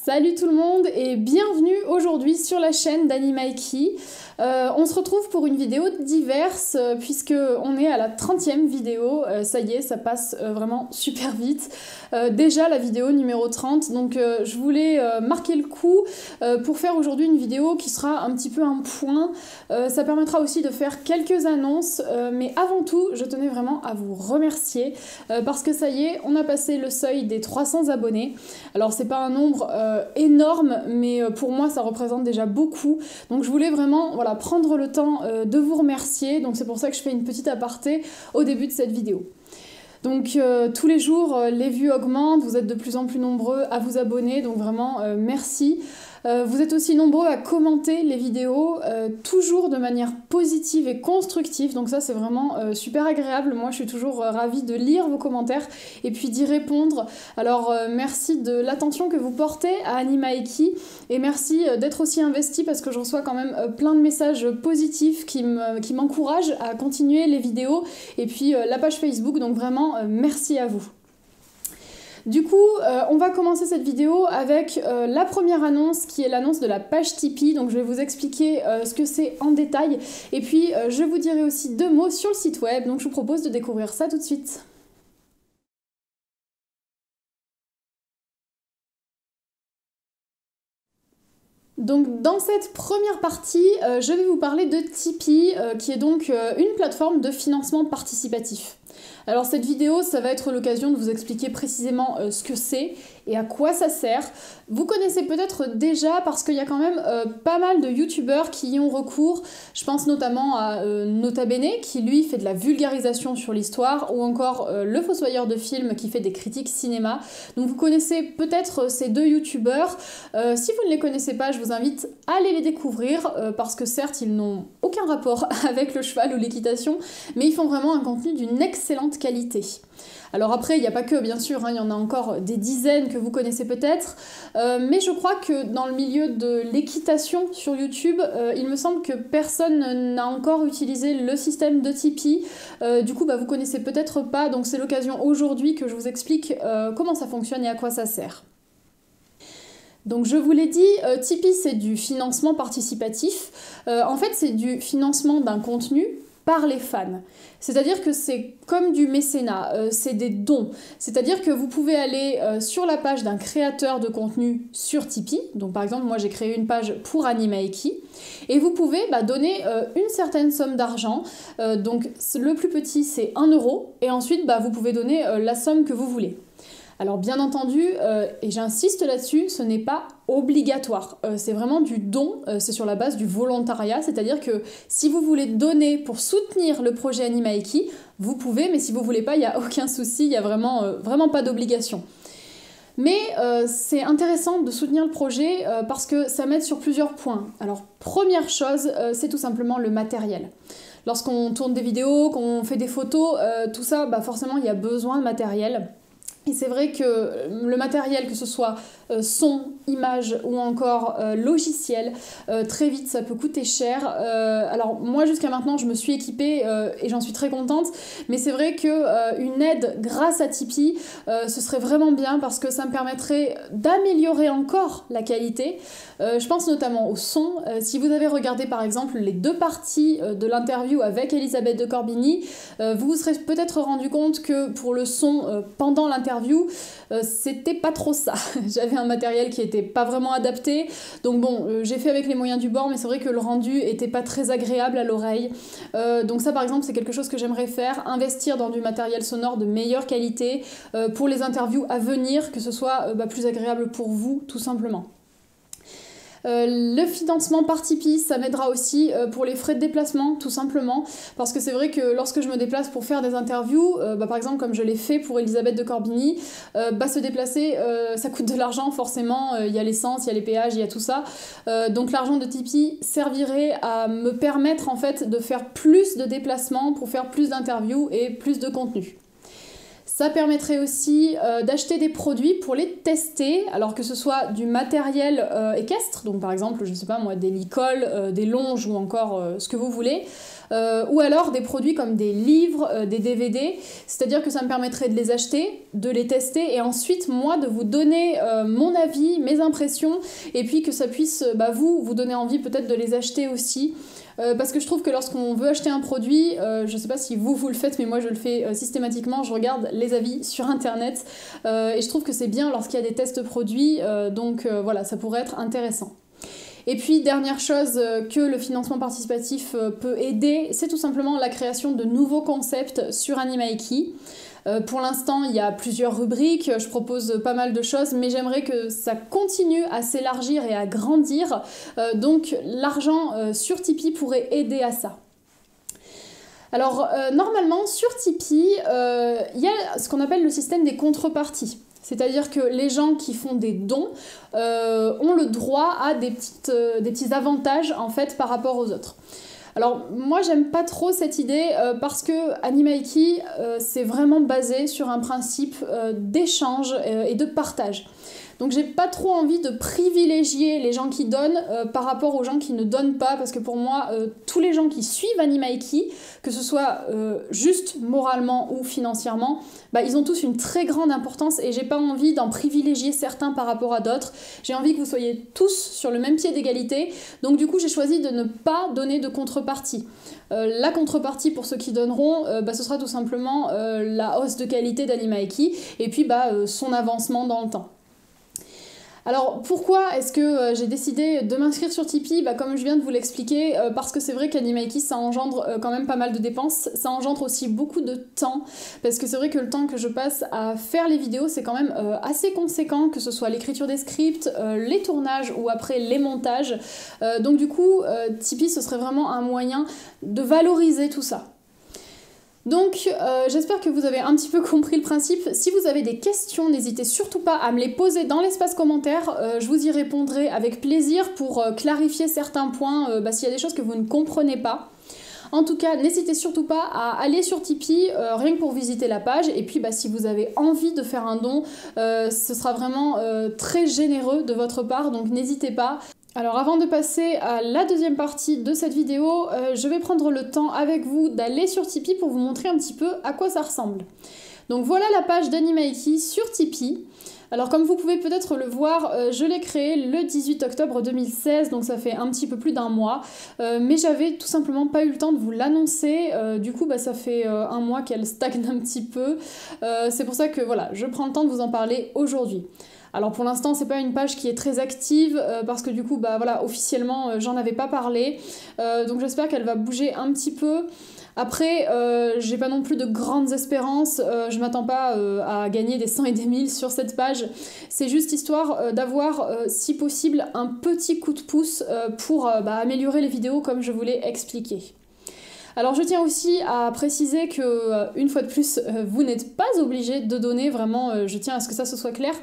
Salut tout le monde et bienvenue aujourd'hui sur la chaîne d'Animaiki. On se retrouve pour une vidéo diverse puisque on est à la 30e vidéo. Ça y est, ça passe vraiment super vite. Déjà la vidéo numéro 30, donc je voulais marquer le coup pour faire aujourd'hui une vidéo qui sera un petit peu un point. Ça permettra aussi de faire quelques annonces, mais avant tout, je tenais vraiment à vous remercier parce que ça y est, on a passé le seuil des 300 abonnés. Alors c'est pas un nombre énorme, mais pour moi ça représente déjà beaucoup. Donc je voulais vraiment prendre le temps de vous remercier. Donc c'est pour ça que je fais une petite aparté au début de cette vidéo. Donc tous les jours, les vues augmentent, vous êtes de plus en plus nombreux à vous abonner, donc vraiment merci. Vous êtes aussi nombreux à commenter les vidéos, toujours de manière positive et constructive, donc ça c'est vraiment super agréable. Moi je suis toujours ravie de lire vos commentaires et puis d'y répondre. Alors merci de l'attention que vous portez à Animaiki et merci d'être aussi investi parce que je reçois quand même plein de messages positifs qui m'encouragent à continuer les vidéos et puis la page Facebook, donc vraiment merci à vous. Du coup, on va commencer cette vidéo avec la première annonce qui est l'annonce de la page Tipeee. Donc je vais vous expliquer ce que c'est en détail et puis je vous dirai aussi deux mots sur le site web. Donc je vous propose de découvrir ça tout de suite. Donc dans cette première partie, je vais vous parler de Tipeee, qui est donc une plateforme de financement participatif. Alors cette vidéo, ça va être l'occasion de vous expliquer précisément ce que c'est et à quoi ça sert. Vous connaissez peut-être déjà parce qu'il y a quand même pas mal de youtubeurs qui y ont recours. Je pense notamment à Nota Bene qui lui fait de la vulgarisation sur l'histoire ou encore le Fossoyeur de films qui fait des critiques cinéma. Donc vous connaissez peut-être ces deux youtubeurs. Si vous ne les connaissez pas, je vous invite à aller les découvrir parce que certes ils n'ont aucun rapport avec le cheval ou l'équitation, mais ils font vraiment un contenu d'une excellente qualité. Alors après, il n'y a pas que, bien sûr, il y en a encore des dizaines que vous connaissez peut-être, mais je crois que dans le milieu de l'équitation sur YouTube, il me semble que personne n'a encore utilisé le système de Tipeee. Du coup, vous connaissez peut-être pas, donc c'est l'occasion aujourd'hui que je vous explique comment ça fonctionne et à quoi ça sert. Donc je vous l'ai dit, Tipeee c'est du financement participatif. En fait, c'est du financement d'un contenu par les fans. C'est-à-dire que c'est comme du mécénat, c'est des dons. C'est-à-dire que vous pouvez aller sur la page d'un créateur de contenu sur Tipeee. Donc par exemple, moi j'ai créé une page pour Animaiki. Et vous pouvez donner une certaine somme d'argent. Donc le plus petit c'est 1 €. Et ensuite, vous pouvez donner la somme que vous voulez. Alors bien entendu, et j'insiste là-dessus, ce n'est pas obligatoire. C'est vraiment du don, c'est sur la base du volontariat, c'est-à-dire que si vous voulez donner pour soutenir le projet Animaiki, vous pouvez, mais si vous voulez pas, il n'y a aucun souci, il n'y a vraiment pas d'obligation. Mais c'est intéressant de soutenir le projet parce que ça m'aide sur plusieurs points. Alors première chose, c'est tout simplement le matériel. Lorsqu'on tourne des vidéos, qu'on fait des photos, tout ça, forcément il y a besoin de matériel. Et c'est vrai que le matériel, que ce soit son, image ou encore logiciel, très vite ça peut coûter cher. Alors moi jusqu'à maintenant je me suis équipée et j'en suis très contente, mais c'est vrai qu'une aide grâce à Tipeee, ce serait vraiment bien parce que ça me permettrait d'améliorer encore la qualité. Je pense notamment au son. Si vous avez regardé par exemple les deux parties de l'interview avec Elisabeth de Corbigny, vous vous serez peut-être rendu compte que pour le son pendant l'interview, c'était pas trop ça. J'avais un matériel qui était pas vraiment adapté, donc bon, j'ai fait avec les moyens du bord, mais c'est vrai que le rendu était pas très agréable à l'oreille. Donc ça par exemple c'est quelque chose que j'aimerais faire, investir dans du matériel sonore de meilleure qualité pour les interviews à venir, que ce soit plus agréable pour vous tout simplement. Le financement par Tipeee, ça m'aidera aussi pour les frais de déplacement, tout simplement, parce que c'est vrai que lorsque je me déplace pour faire des interviews, par exemple comme je l'ai fait pour Elisabeth de Corbigny, se déplacer, ça coûte de l'argent forcément, il y a l'essence, il y a les péages, il y a tout ça, donc l'argent de Tipeee servirait à me permettre en fait de faire plus de déplacements pour faire plus d'interviews et plus de contenu. Ça permettrait aussi d'acheter des produits pour les tester, alors que ce soit du matériel équestre, donc par exemple, je sais pas moi, des licoles, des longes ou encore ce que vous voulez, ou alors des produits comme des livres, des DVD, c'est-à-dire que ça me permettrait de les acheter, de les tester et ensuite moi de vous donner mon avis, mes impressions et puis que ça puisse vous donner envie peut-être de les acheter aussi. Parce que je trouve que lorsqu'on veut acheter un produit, je sais pas si vous le faites, mais moi je le fais systématiquement, je regarde les avis sur internet et je trouve que c'est bien lorsqu'il y a des tests produits, donc voilà, ça pourrait être intéressant. Et puis, dernière chose que le financement participatif peut aider, c'est tout simplement la création de nouveaux concepts sur Animaiki. Pour l'instant, il y a plusieurs rubriques, je propose pas mal de choses, mais j'aimerais que ça continue à s'élargir et à grandir. Donc, l'argent sur Tipeee pourrait aider à ça. Alors, normalement, sur Tipeee, il y a ce qu'on appelle le système des contreparties. C'est-à-dire que les gens qui font des dons ont le droit à des petits avantages en fait par rapport aux autres. Alors moi j'aime pas trop cette idée parce que Animaiki c'est vraiment basé sur un principe d'échange et de partage. Donc j'ai pas trop envie de privilégier les gens qui donnent par rapport aux gens qui ne donnent pas, parce que pour moi, tous les gens qui suivent Animaiki, que ce soit juste moralement ou financièrement, ils ont tous une très grande importance et j'ai pas envie d'en privilégier certains par rapport à d'autres. J'ai envie que vous soyez tous sur le même pied d'égalité, donc du coup j'ai choisi de ne pas donner de contrepartie. La contrepartie pour ceux qui donneront, ce sera tout simplement la hausse de qualité d'Animaiki et puis son avancement dans le temps. Alors pourquoi est-ce que j'ai décidé de m'inscrire sur Tipeee? Comme je viens de vous l'expliquer, parce que c'est vrai qu'Animaiki ça engendre quand même pas mal de dépenses, ça engendre aussi beaucoup de temps, parce que c'est vrai que le temps que je passe à faire les vidéos c'est quand même assez conséquent, que ce soit l'écriture des scripts, les tournages ou après les montages, donc du coup Tipeee ce serait vraiment un moyen de valoriser tout ça. Donc j'espère que vous avez un petit peu compris le principe. Si vous avez des questions, n'hésitez surtout pas à me les poser dans l'espace commentaire, je vous y répondrai avec plaisir pour clarifier certains points s'il y a des choses que vous ne comprenez pas. En tout cas, n'hésitez surtout pas à aller sur Tipeee, rien que pour visiter la page, et puis si vous avez envie de faire un don, ce sera vraiment très généreux de votre part, donc n'hésitez pas. Alors avant de passer à la deuxième partie de cette vidéo, je vais prendre le temps avec vous d'aller sur Tipeee pour vous montrer un petit peu à quoi ça ressemble. Donc voilà la page d'Animaiki sur Tipeee. Alors comme vous pouvez peut-être le voir, je l'ai créée le 18 octobre 2016, donc ça fait un petit peu plus d'un mois, mais j'avais tout simplement pas eu le temps de vous l'annoncer, du coup ça fait un mois qu'elle stagne un petit peu, c'est pour ça que voilà, je prends le temps de vous en parler aujourd'hui. Alors pour l'instant c'est pas une page qui est très active parce que du coup officiellement j'en avais pas parlé, donc j'espère qu'elle va bouger un petit peu. Après j'ai pas non plus de grandes espérances, je m'attends pas à gagner des 100 et des 1000 sur cette page, c'est juste histoire d'avoir si possible un petit coup de pouce pour améliorer les vidéos comme je vous l'ai expliqué. Alors je tiens aussi à préciser que, une fois de plus, vous n'êtes pas obligé de donner, vraiment, je tiens à ce que ça se soit clair,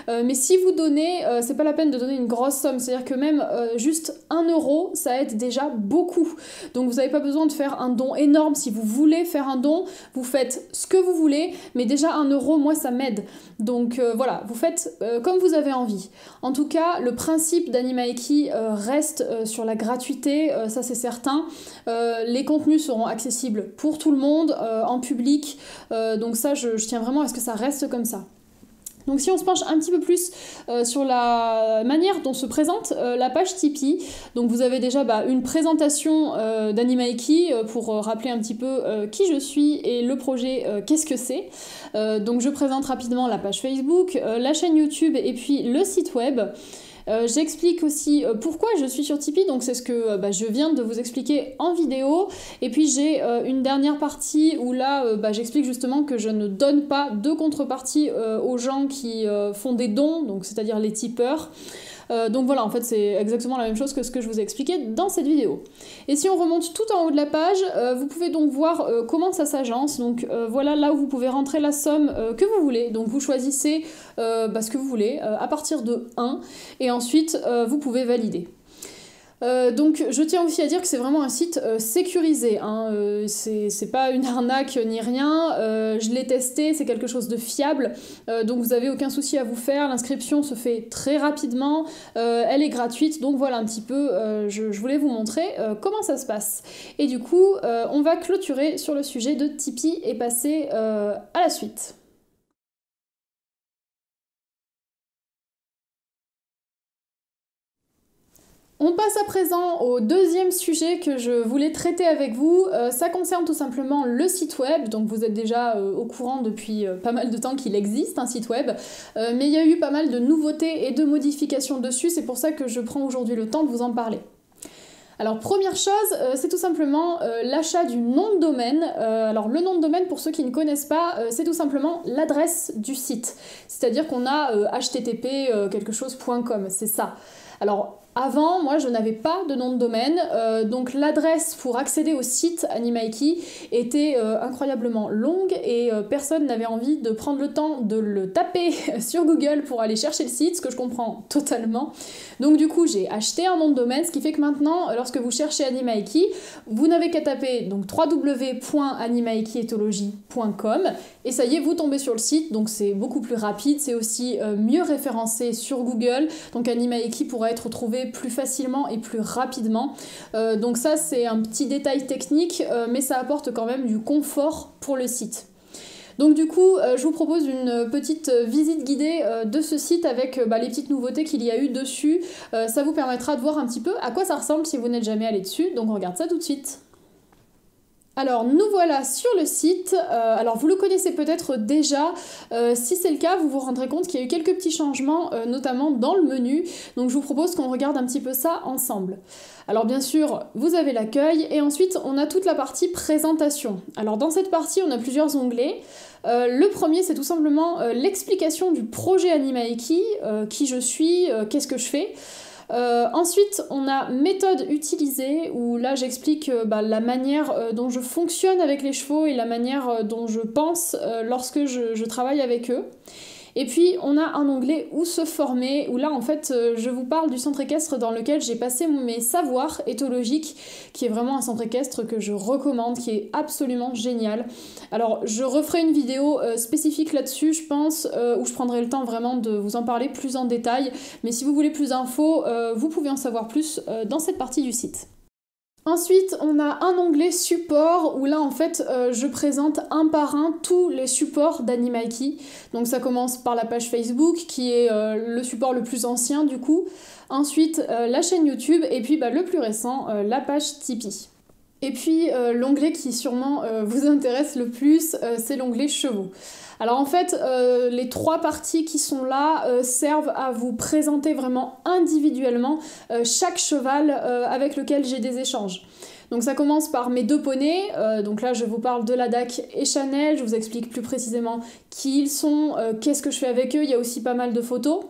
mais si vous donnez, c'est pas la peine de donner une grosse somme, c'est-à-dire que même juste 1 €, ça aide déjà beaucoup. Donc vous n'avez pas besoin de faire un don énorme, si vous voulez faire un don, vous faites ce que vous voulez, mais déjà 1 €, moi ça m'aide. Donc voilà, vous faites comme vous avez envie. En tout cas, le principe d'Animaiki reste sur la gratuité, ça c'est certain. Les contenus seront accessibles pour tout le monde, en public, donc ça je tiens vraiment à ce que ça reste comme ça. Donc si on se penche un petit peu plus sur la manière dont se présente la page Tipeee, donc vous avez déjà une présentation d'Animaiki pour rappeler un petit peu qui je suis et le projet qu'est-ce que c'est. Donc je présente rapidement la page Facebook, la chaîne YouTube et puis le site web. J'explique aussi pourquoi je suis sur Tipeee, donc c'est ce que je viens de vous expliquer en vidéo, et puis j'ai une dernière partie où là j'explique justement que je ne donne pas de contrepartie aux gens qui font des dons, donc c'est-à-dire les tipeurs. Donc voilà, en fait c'est exactement la même chose que ce que je vous ai expliqué dans cette vidéo. Et si on remonte tout en haut de la page, vous pouvez donc voir comment ça s'agence. Donc voilà là où vous pouvez rentrer la somme que vous voulez. Donc vous choisissez ce que vous voulez à partir de 1 et ensuite vous pouvez valider. Donc je tiens aussi à dire que c'est vraiment un site sécurisé, hein. C'est pas une arnaque ni rien, je l'ai testé, c'est quelque chose de fiable, donc vous avez aucun souci à vous faire, l'inscription se fait très rapidement, elle est gratuite, donc voilà un petit peu, je voulais vous montrer comment ça se passe. Et du coup, on va clôturer sur le sujet de Tipeee et passer à la suite. On passe à présent au deuxième sujet que je voulais traiter avec vous. Ça concerne tout simplement le site web. Donc vous êtes déjà au courant depuis pas mal de temps qu'il existe un site web. Mais il y a eu pas mal de nouveautés et de modifications dessus. C'est pour ça que je prends aujourd'hui le temps de vous en parler. Alors première chose, c'est tout simplement l'achat du nom de domaine. Alors le nom de domaine, pour ceux qui ne connaissent pas, c'est tout simplement l'adresse du site. C'est-à-dire qu'on a http quelque chose.com, c'est ça. Alors avant, moi je n'avais pas de nom de domaine, donc l'adresse pour accéder au site Animaiki était incroyablement longue et personne n'avait envie de prendre le temps de le taper sur Google pour aller chercher le site, ce que je comprends totalement. Donc du coup j'ai acheté un nom de domaine, ce qui fait que maintenant lorsque vous cherchez Animaiki, vous n'avez qu'à taper donc www.animaikiethologie.com et ça y est, vous tombez sur le site, donc c'est beaucoup plus rapide, c'est aussi mieux référencé sur Google, donc Animaiki pourra être trouvé plus facilement et plus rapidement. Donc ça c'est un petit détail technique, mais ça apporte quand même du confort pour le site. Donc du coup, je vous propose une petite visite guidée de ce site avec les petites nouveautés qu'il y a eu dessus. Ça vous permettra de voir un petit peu à quoi ça ressemble si vous n'êtes jamais allé dessus, donc on regarde ça tout de suite. Alors nous voilà sur le site, alors vous le connaissez peut-être déjà, si c'est le cas vous vous rendrez compte qu'il y a eu quelques petits changements, notamment dans le menu, donc je vous propose qu'on regarde un petit peu ça ensemble. Alors bien sûr vous avez l'accueil et ensuite on a toute la partie présentation. Alors dans cette partie on a plusieurs onglets. Le premier c'est tout simplement l'explication du projet Animaiki, qui je suis, qu'est-ce que je fais. Ensuite, on a méthode utilisée, où là j'explique la manière dont je fonctionne avec les chevaux et la manière dont je pense lorsque je travaille avec eux. Et puis on a un onglet où se former, où là en fait je vous parle du centre équestre dans lequel j'ai passé mes savoirs éthologiques, qui est vraiment un centre équestre que je recommande, qui est absolument génial. Alors je referai une vidéo spécifique là-dessus je pense, où je prendrai le temps vraiment de vous en parler plus en détail, mais si vous voulez plus d'infos, vous pouvez en savoir plus dans cette partie du site. Ensuite, on a un onglet support où là en fait je présente un par un tous les supports d'Animaiki. Donc ça commence par la page Facebook qui est le support le plus ancien du coup. Ensuite la chaîne YouTube et puis le plus récent, la page Tipeee. Et puis l'onglet qui sûrement vous intéresse le plus, c'est l'onglet chevaux. Alors en fait, les trois parties qui sont là servent à vous présenter vraiment individuellement chaque cheval avec lequel j'ai des échanges. Donc ça commence par mes deux poneys, donc là je vous parle de Ladakh et Chanel, je vous explique plus précisément qui ils sont, qu'est-ce que je fais avec eux, il y a aussi pas mal de photos.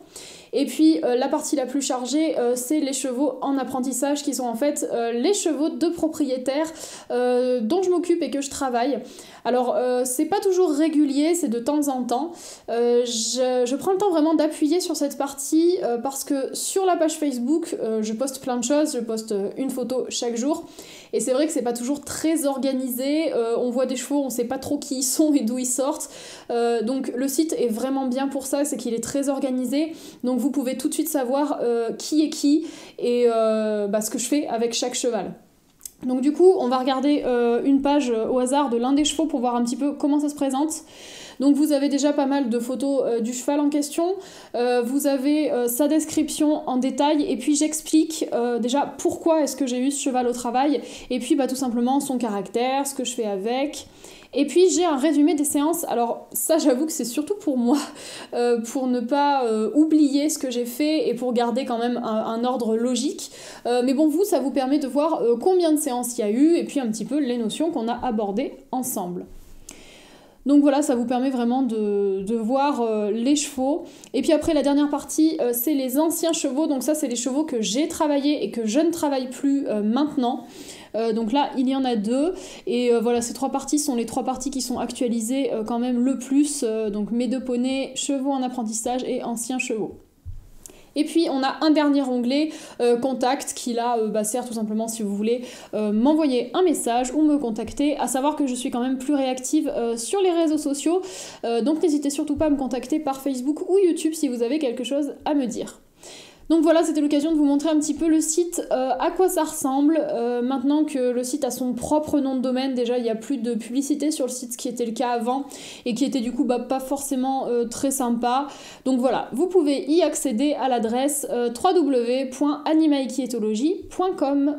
Et puis la partie la plus chargée, c'est les chevaux en apprentissage qui sont en fait les chevaux de propriétaires dont je m'occupe et que je travaille. Alors c'est pas toujours régulier, c'est de temps en temps. Je prends le temps vraiment d'appuyer sur cette partie parce que sur la page Facebook, je poste plein de choses, je poste une photo chaque jour. Et c'est vrai que c'est pas toujours très organisé, on voit des chevaux, on sait pas trop qui ils sont et d'où ils sortent. Donc le site est vraiment bien pour ça, c'est qu'il est très organisé. Donc vous pouvez tout de suite savoir qui est qui et ce que je fais avec chaque cheval. Donc du coup, on va regarder une page au hasard de l'un des chevaux pour voir un petit peu comment ça se présente. Donc vous avez déjà pas mal de photos du cheval en question, vous avez sa description en détail et puis j'explique déjà pourquoi est-ce que j'ai eu ce cheval au travail et puis tout simplement son caractère, ce que je fais avec. Et puis j'ai un résumé des séances, alors ça j'avoue que c'est surtout pour moi, pour ne pas oublier ce que j'ai fait et pour garder quand même un ordre logique. Mais bon, vous, ça vous permet de voir combien de séances il y a eu et puis un petit peu les notions qu'on a abordées ensemble. Donc voilà, ça vous permet vraiment de voir les chevaux. Et puis après, la dernière partie, c'est les anciens chevaux. Donc ça, c'est les chevaux que j'ai travaillés et que je ne travaille plus maintenant. Donc là, il y en a deux. Et voilà, ces trois parties sont les trois parties qui sont actualisées quand même le plus. Donc mes deux poneys, chevaux en apprentissage et anciens chevaux. Et puis on a un dernier onglet contact qui là sert tout simplement si vous voulez m'envoyer un message ou me contacter, à savoir que je suis quand même plus réactive sur les réseaux sociaux, donc n'hésitez surtout pas à me contacter par Facebook ou YouTube si vous avez quelque chose à me dire. Donc voilà, c'était l'occasion de vous montrer un petit peu le site, à quoi ça ressemble. Maintenant que le site a son propre nom de domaine, déjà il n'y a plus de publicité sur le site, ce qui était le cas avant, et qui était du coup pas forcément très sympa. Donc voilà, vous pouvez y accéder à l'adresse www.animaiketology.com.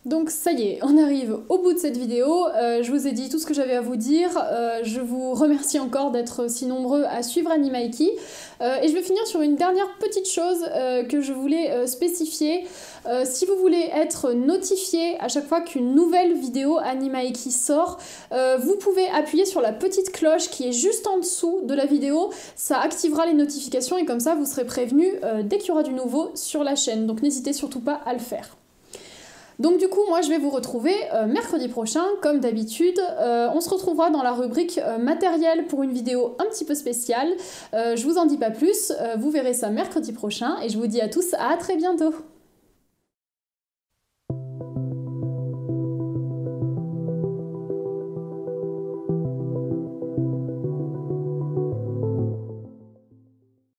Donc ça y est, on arrive au bout de cette vidéo, je vous ai dit tout ce que j'avais à vous dire, je vous remercie encore d'être si nombreux à suivre Animaiki, et je vais finir sur une dernière petite chose que je voulais spécifier. Si vous voulez être notifié à chaque fois qu'une nouvelle vidéo Animaiki sort, vous pouvez appuyer sur la petite cloche qui est juste en dessous de la vidéo, ça activera les notifications et comme ça vous serez prévenu dès qu'il y aura du nouveau sur la chaîne, donc n'hésitez surtout pas à le faire. Donc du coup, moi je vais vous retrouver mercredi prochain, comme d'habitude. On se retrouvera dans la rubrique matériel pour une vidéo un petit peu spéciale. Je vous en dis pas plus, vous verrez ça mercredi prochain et je vous dis à tous à très bientôt.